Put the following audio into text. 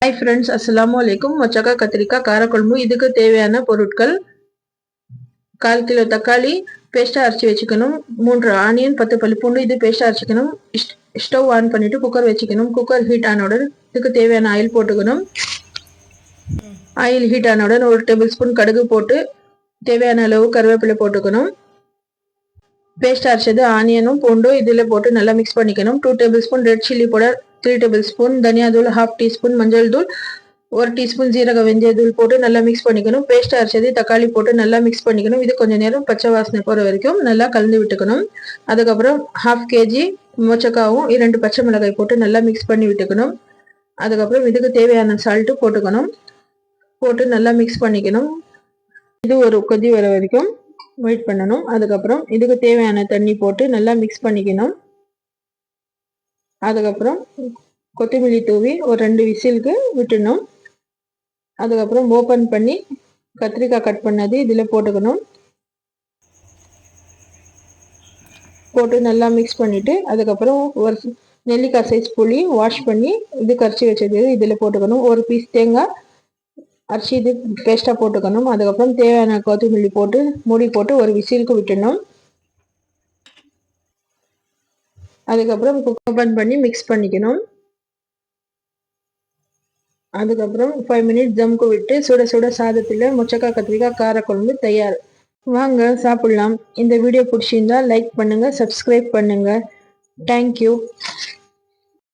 Hi friends, அஸ்ஸலாமு அலைக்கும். மொச்சக்காய் கத்திரிக்காய் காரக்குழம்பு. இதுக்கு தேவையான பொருட்கள்: 1/4 கிலோ தக்காளி பேஸ்ட்டாக அரைச்சி வச்சுக்கணும், 3 ஆனியன், 10 பல்லு பூண்டு இது பேஸ்ட்டாக அரைச்சிக்கணும். ஸ்டவ் ஆன் பண்ணிவிட்டு குக்கர் வச்சுக்கணும். குக்கர் ஹீட் ஆனவுடன் இதுக்கு தேவையான ஆயில் போட்டுக்கணும். ஆயில் ஹீட் ஆனவுடன் 1 டேபிள் ஸ்பூன் கடுகு போட்டு தேவையான அளவு கருவேப்பிலை போட்டுக்கணும். பேஸ்ட் அரைச்சது ஆனியனும் பூண்டும் இதில் போட்டு நல்லா மிக்ஸ் பண்ணிக்கணும். 2 table spoon red chilli powder, 3 table spoon தனியா தூள், 1/2 டீஸ்பூன் மஞ்சள் தூள், 1 டீஸ்பூன் ஜீரக வெந்தய தூள் போட்டு நல்லா மிக்ஸ் பண்ணிக்கணும். பேஸ்ட் அரைச்சது தக்காளி போட்டு நல்லா மிக்ஸ் பண்ணிக்கணும். இது கொஞ்சம் நேரம் பச்சை வாசனை போகிற வரைக்கும் நல்லா கலந்து விட்டுக்கணும். அதுக்கப்புறம் 1/2 kg மொச்சக்காவும் 2 பச்சை மிளகாய் போட்டு நல்லா மிக்ஸ் பண்ணி விட்டுக்கணும். அதுக்கப்புறம் இதுக்கு தேவையான சால்ட்டு போட்டுக்கணும். போட்டு நல்லா மிக்ஸ் பண்ணிக்கணும். இது ஒரு கொதி வர வரைக்கும் வெயிட் பண்ணணும். அதுக்கப்புறம் இதுக்கு தேவையான தண்ணி போட்டு நல்லா மிக்ஸ் பண்ணிக்கணும். அதுக்கப்புறம் கொத்தமல்லி தூவி ஒரு 2 விசிலுக்கு விட்டுடணும். அதுக்கப்புறம் ஓப்பன் பண்ணி கத்திரிக்காய் கட் பண்ணது இதில் போட்டுக்கணும். போட்டு நல்லா மிக்ஸ் பண்ணிவிட்டு அதுக்கப்புறம் ஒரு நெல்லிக்காய் சைஸ் புளி வாஷ் பண்ணி இது கரைச்சி வச்சது இதில் போட்டுக்கணும். ஒரு பீஸ் தேங்காய் அரைச்சி இது பேஸ்ட்டாக போட்டுக்கணும். அதுக்கப்புறம் தேவையான கொத்தமல்லி போட்டு மூடி போட்டு ஒரு விசிலுக்கு விட்டுடணும். அதுக்கப்புறம் ஓப்பன் பண்ணி மிக்ஸ் பண்ணிக்கணும். அதுக்கப்புறம் 5 மினிட்ஸ் தம்க்கு விட்டு சுட சுட சாதத்தில் மொச்சக்காய் கத்திரிக்காய் காரக்குழம்பு தயார். வாங்க சாப்பிடலாம். இந்த வீடியோ பிடிச்சிருந்தா லைக் பண்ணுங்க, சப்ஸ்கிரைப் பண்ணுங்க. தேங்க்யூ.